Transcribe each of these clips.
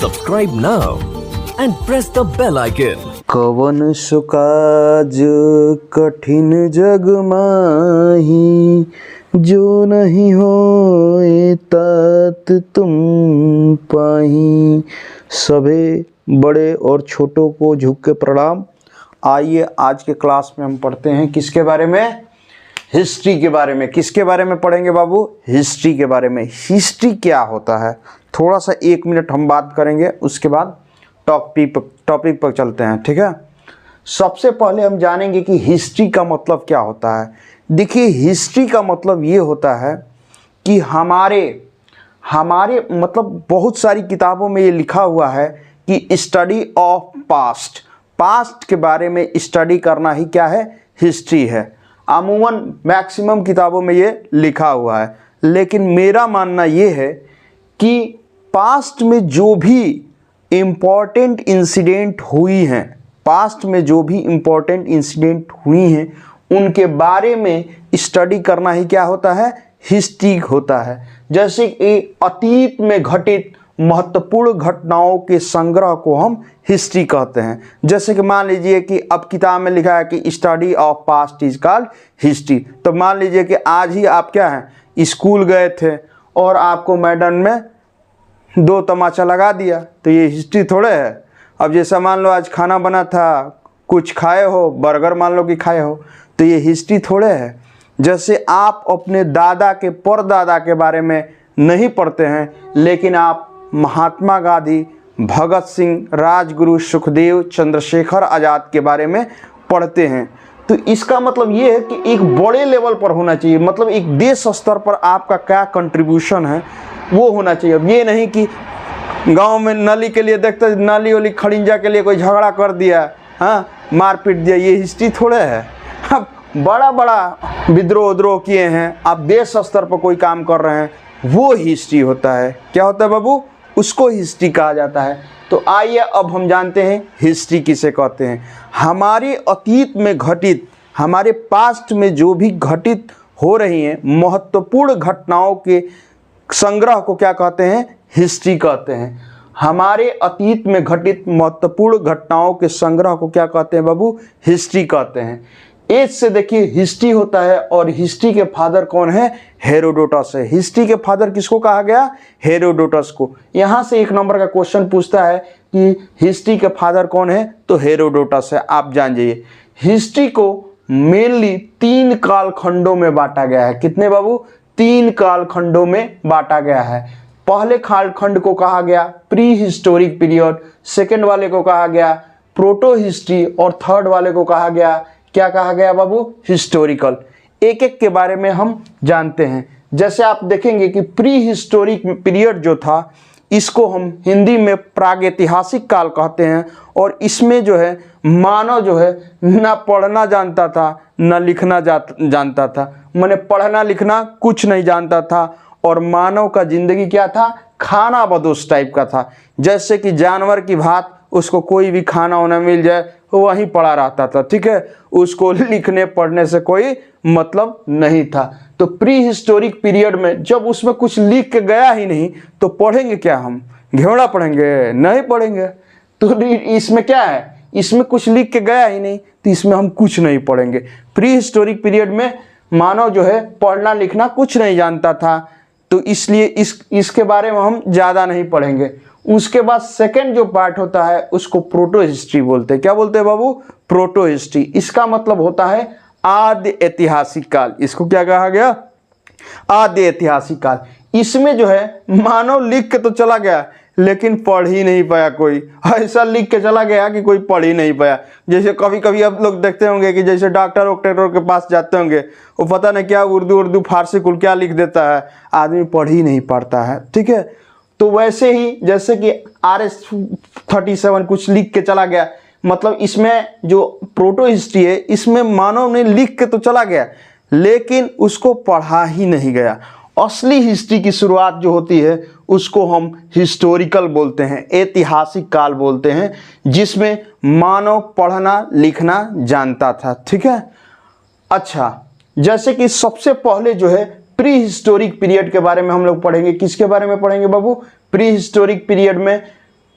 Subscribe now and press the bell icon. कवन सुकाज कठिन जग माही, जो नहीं होए तात तुम पाही। सभी बड़े और छोटों को झुक के प्रणाम। आइए आज के क्लास में हम पढ़ते हैं किसके बारे में? हिस्ट्री के बारे में। किसके बारे में पढ़ेंगे बाबू? हिस्ट्री के बारे में। हिस्ट्री क्या होता है थोड़ा सा 1 मिनट हम बात करेंगे, उसके बाद टॉपिक पर चलते हैं, ठीक है। सबसे पहले हम जानेंगे कि हिस्ट्री का मतलब क्या होता है। देखिए, हिस्ट्री का मतलब ये होता है कि हमारे मतलब बहुत सारी किताबों में ये लिखा हुआ है कि स्टडी ऑफ पास्ट के बारे में स्टडी करना ही क्या है? हिस्ट्री है। अमूमन मैक्सिमम किताबों में ये लिखा हुआ है, लेकिन मेरा मानना ये है कि पास्ट में जो भी इम्पॉर्टेंट इंसिडेंट हुई हैं, उनके बारे में स्टडी करना ही क्या होता है? हिस्ट्री होता है। जैसे कि अतीत में घटित महत्वपूर्ण घटनाओं के संग्रह को हम हिस्ट्री कहते हैं। जैसे कि मान लीजिए कि अब किताब में लिखा है कि study of past is called history. तो मान लीजिए कि आज ही आप क्या हैं, स्कूल गए थे और आपको मैडम में 2 तमाचा लगा दिया, तो ये हिस्ट्री थोड़े है। अब जैसा मान लो आज खाना बना था, कुछ खाए हो, बर्गर मान लो कि खाए हो, तो ये हिस्ट्री थोड़े है। जैसे आप अपने दादा के परदादा के बारे में नहीं पढ़ते हैं, लेकिन आप महात्मा गांधी, भगत सिंह, राजगुरु, सुखदेव, चंद्रशेखर आज़ाद के बारे में पढ़ते हैं। तो इसका मतलब ये है कि एक बड़े लेवल पर होना चाहिए, मतलब एक देश स्तर पर आपका क्या कंट्रीब्यूशन है वो होना चाहिए। अब ये नहीं कि गांव में नाली के लिए देखते, नाली वाली खड़िंजा के लिए कोई झगड़ा कर दिया, हाँ, मार पीट दिया, ये हिस्ट्री थोड़े है। अब बड़ा विद्रोह किए हैं, आप देश स्तर पर कोई काम कर रहे हैं, वो हिस्ट्री होता है। क्या होता है बाबू? उसको हिस्ट्री कहा जाता है। तो आइए अब हम जानते हैं हिस्ट्री किसे कहते हैं। हमारे अतीत में घटित, हमारे पास्ट में जो भी घटित हो रही हैं महत्वपूर्ण घटनाओं के संग्रह को क्या कहते हैं? हिस्ट्री कहते हैं। हमारे अतीत में घटित महत्वपूर्ण घटनाओं के संग्रह को क्या कहते हैं बाबू? हिस्ट्री कहते हैं। एज से देखिए हिस्ट्री होता है, और हिस्ट्री के फादर कौन है? हेरोडोटस है। हिस्ट्री के फादर किसको कहा गया? हेरोडोटस को। यहाँ से 1 नंबर का क्वेश्चन पूछता है कि हिस्ट्री के फादर कौन है, तो हेरोडोटस है। आप जान जाइए। हिस्ट्री को मेनली 3 कालखंडों में बांटा गया है। कितने बाबू? 3 कालखंडों में बांटा गया है। पहले कालखंड को कहा गया प्री हिस्टोरिक पीरियड, सेकेंड वाले को कहा गया प्रोटो हिस्ट्री, और थर्ड वाले को कहा गया, क्या कहा गया बाबू? हिस्टोरिकल। एक के बारे में हम जानते हैं। जैसे आप देखेंगे कि प्री हिस्टोरिक पीरियड जो था, इसको हम हिंदी में प्रागैतिहासिक काल कहते हैं। और इसमें जो है मानव जो है ना पढ़ना जानता था ना लिखना जानता था, माने पढ़ना लिखना कुछ नहीं जानता था, और मानव का जिंदगी क्या था? खाना बदोश टाइप का था। जैसे कि जानवर की भांति उसको कोई भी खाना होना मिल जाए वो वहीं पड़ा रहता था, ठीक है। उसको लिखने पढ़ने से कोई मतलब नहीं था। तो प्री हिस्टोरिक पीरियड में जब उसमें कुछ लिख के गया ही नहीं, तो पढ़ेंगे क्या? हम घेवड़ा पढ़ेंगे? नहीं पढ़ेंगे। तो इसमें क्या है? इसमें कुछ लिख के गया ही नहीं, तो इसमें हम कुछ नहीं पढ़ेंगे। प्री हिस्टोरिक पीरियड में मानव जो है पढ़ना लिखना कुछ नहीं जानता था, तो इसलिए इसके बारे में हम ज़्यादा नहीं पढ़ेंगे। उसके बाद सेकंड जो पार्ट होता है उसको प्रोटो हिस्ट्री बोलते हैं। क्या बोलते हैं बाबू? Proto history. इसका मतलब होता है आद्य ऐतिहासिक काल। इसको क्या कहा गया? आद्य ऐतिहासिक काल। इसमें जो है मानव लिख के तो चला गया, लेकिन पढ़ ही नहीं पाया कोई। ऐसा लिख के चला गया कि कोई पढ़ ही नहीं पाया। जैसे कभी कभी आप लोग देखते होंगे कि जैसे डॉक्टर वॉक्टर के पास जाते होंगे, वो पता नहीं क्या उर्दू फारसी कुल क्या लिख देता है, आदमी पढ़ ही नहीं पाता है, ठीक है। तो वैसे ही जैसे कि RS-37 कुछ लिख के चला गया, मतलब इसमें जो प्रोटो हिस्ट्री है इसमें मानव ने लिख के तो चला गया, लेकिन उसको पढ़ा ही नहीं गया। असली हिस्ट्री की शुरुआत जो होती है उसको हम हिस्टोरिकल बोलते हैं, ऐतिहासिक काल बोलते हैं, जिसमें मानव पढ़ना लिखना जानता था, ठीक है। अच्छा, जैसे कि सबसे पहले जो है प्री हिस्टोरिक पीरियड के बारे में हम लोग पढ़ेंगे। किसके बारे में पढ़ेंगे बाबू? प्री हिस्टोरिक पीरियड में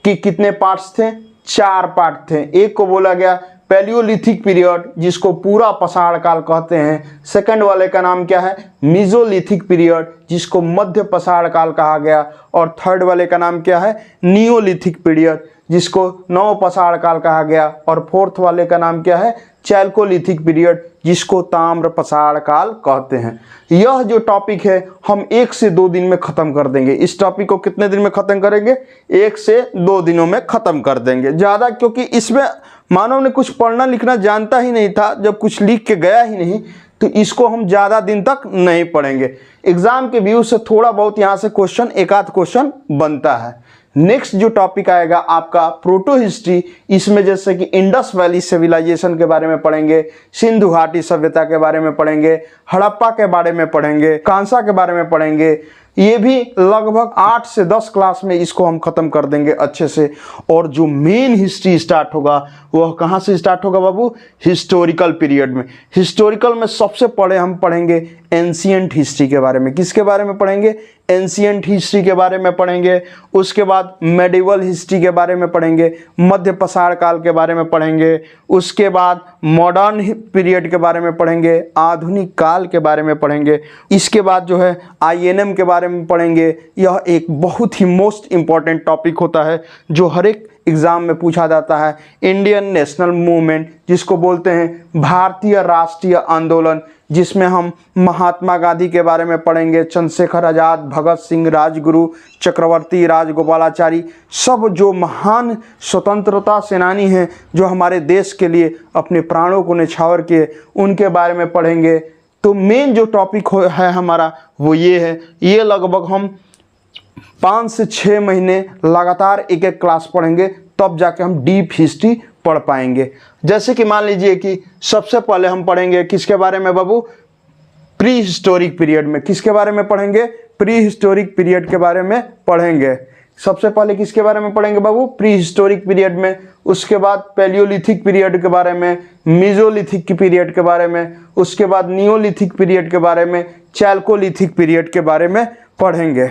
कि कितने पार्ट्स थे, 4 पार्ट थे। एक को बोला गया पैलियोलिथिक पीरियड जिसको पूरा पसाड़ काल कहते हैं। सेकंड वाले का नाम क्या है, मीजोलिथिक पीरियड जिसको मध्य पसाड़ काल कहा गया। और थर्ड वाले का नाम क्या है, नियोलिथिक पीरियड जिसको नव पसाड़ काल कहा गया। और फोर्थ वाले का नाम क्या है, चैल्कोलिथिक पीरियड जिसको ताम्र पसाड़ काल कहते हैं। यह जो टॉपिक है हम 1 से 2 दिन में खत्म कर देंगे। इस टॉपिक को कितने दिन में खत्म करेंगे, 1 से 2 दिनों में खत्म कर देंगे। ज़्यादा, क्योंकि इसमें मानव ने कुछ पढ़ना लिखना जानता ही नहीं था, जब कुछ लिख के गया ही नहीं तो इसको हम ज़्यादा दिन तक नहीं पढ़ेंगे। एग्जाम के व्यू से थोड़ा बहुत यहाँ से क्वेश्चन, एक आध क्वेश्चन बनता है। नेक्स्ट जो टॉपिक आएगा आपका प्रोटो हिस्ट्री। इसमें जैसे कि इंडस वैली सिविलाइजेशन के बारे में पढ़ेंगे, सिंधु घाटी सभ्यता के बारे में पढ़ेंगे, हड़प्पा के बारे में पढ़ेंगे, कांसा के बारे में पढ़ेंगे। ये भी लगभग 8 से 10 क्लास में इसको हम खत्म कर देंगे अच्छे से। और जो मेन हिस्ट्री स्टार्ट होगा वह कहाँ से स्टार्ट होगा बाबू, हिस्टोरिकल पीरियड में। हिस्टोरिकल में सबसे पहले हम पढ़ेंगे एंशिएंट हिस्ट्री के बारे में। किसके बारे में पढ़ेंगे, एंशिएंट हिस्ट्री के बारे में पढ़ेंगे। उसके बाद मेडिवल हिस्ट्री के बारे में पढ़ेंगे, मध्य पसाड़ काल के बारे में पढ़ेंगे। उसके बाद मॉडर्न पीरियड के बारे में पढ़ेंगे, आधुनिक काल के बारे में पढ़ेंगे। इसके बाद जो है INM के बारे में पढ़ेंगे। यह एक बहुत ही मोस्ट इम्पॉर्टेंट टॉपिक होता है जो हर एक एग्जाम में पूछा जाता है। इंडियन नेशनल मूवमेंट जिसको बोलते हैं भारतीय राष्ट्रीय आंदोलन, जिसमें हम महात्मा गांधी के बारे में पढ़ेंगे, चंद्रशेखर आज़ाद, भगत सिंह, राजगुरु, चक्रवर्ती, राजगोपालाचारी, सब जो महान स्वतंत्रता सेनानी हैं जो हमारे देश के लिए अपने प्राणों को न्यौछावर किए, उनके बारे में पढ़ेंगे। तो मेन जो टॉपिक है हमारा वो ये है। ये लगभग हम 5 से 6 महीने लगातार एक एक क्लास पढ़ेंगे, तब जाके हम डीप हिस्ट्री पढ़ पाएंगे। जैसे कि मान लीजिए कि सबसे पहले हम पढ़ेंगे किसके बारे में बाबू, प्री हिस्टोरिक पीरियड में। किसके बारे में पढ़ेंगे, प्री हिस्टोरिक पीरियड के बारे में पढ़ेंगे। सबसे पहले किसके बारे में पढ़ेंगे बाबू, प्री हिस्टोरिक पीरियड में। उसके बाद पैलियोलिथिक पीरियड के बारे में, मीजोलिथिक पीरियड के बारे में, उसके बाद नियोलिथिक पीरियड के बारे में, चैल्कोलिथिक पीरियड के बारे में पढ़ेंगे।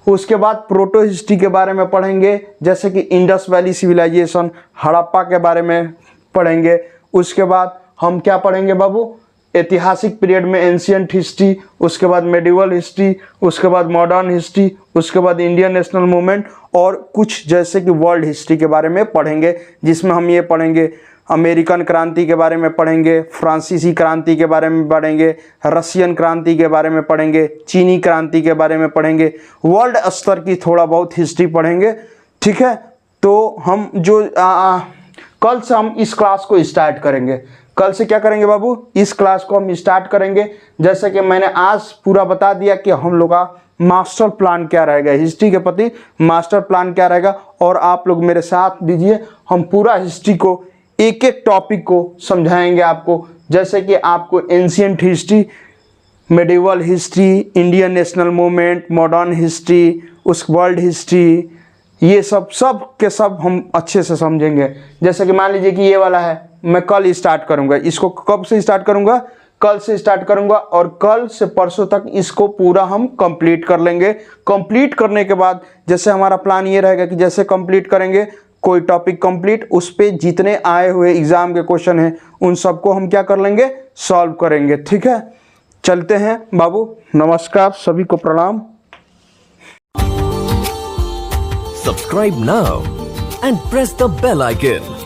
उसके बाद प्रोटो हिस्ट्री के बारे में पढ़ेंगे, जैसे कि इंडस वैली सिविलाइजेशन, हड़प्पा के बारे में पढ़ेंगे। उसके बाद हम क्या पढ़ेंगे बाबू, ऐतिहासिक पीरियड में एंशिएंट हिस्ट्री, उसके बाद मेडिवल हिस्ट्री, उसके बाद मॉडर्न हिस्ट्री, उसके बाद इंडियन नेशनल मूवमेंट और कुछ जैसे कि वर्ल्ड हिस्ट्री के बारे में पढ़ेंगे, जिसमें हम ये पढ़ेंगे अमेरिकन क्रांति के बारे में पढ़ेंगे, फ्रांसीसी क्रांति के बारे में पढ़ेंगे, रशियन क्रांति के बारे में पढ़ेंगे, चीनी क्रांति के बारे में पढ़ेंगे, वर्ल्ड स्तर की थोड़ा बहुत हिस्ट्री पढ़ेंगे। ठीक है, तो हम जो कल से हम इस क्लास को स्टार्ट करेंगे। कल से क्या करेंगे बाबू, इस क्लास को हम स्टार्ट करेंगे। जैसे कि मैंने आज पूरा बता दिया कि हम लोग का मास्टर प्लान क्या रहेगा, हिस्ट्री के प्रति मास्टर प्लान क्या रहेगा। और आप लोग मेरे साथ दीजिए, हम पूरा हिस्ट्री को एक एक टॉपिक को समझाएंगे आपको। जैसे कि आपको ancient history, medieval history, Indian national movement, modern history, उस वर्ल्ड हिस्ट्री, ये सब के सब हम अच्छे से समझेंगे। जैसे कि मान लीजिए कि ये वाला है, मैं कल स्टार्ट करूंगा इसको। कब से स्टार्ट करूंगा, कल से स्टार्ट करूंगा और कल से परसों तक इसको पूरा हम कंप्लीट कर लेंगे। कंप्लीट करने के बाद जैसे हमारा प्लान ये रहेगा कि जैसे कंप्लीट करेंगे कोई टॉपिक कंप्लीट, उस पे जितने आए हुए एग्जाम के क्वेश्चन हैं उन सबको हम क्या कर लेंगे, सॉल्व करेंगे। ठीक है, चलते हैं बाबू, नमस्कार, सभी को प्रणाम। Subscribe now and press the bell icon.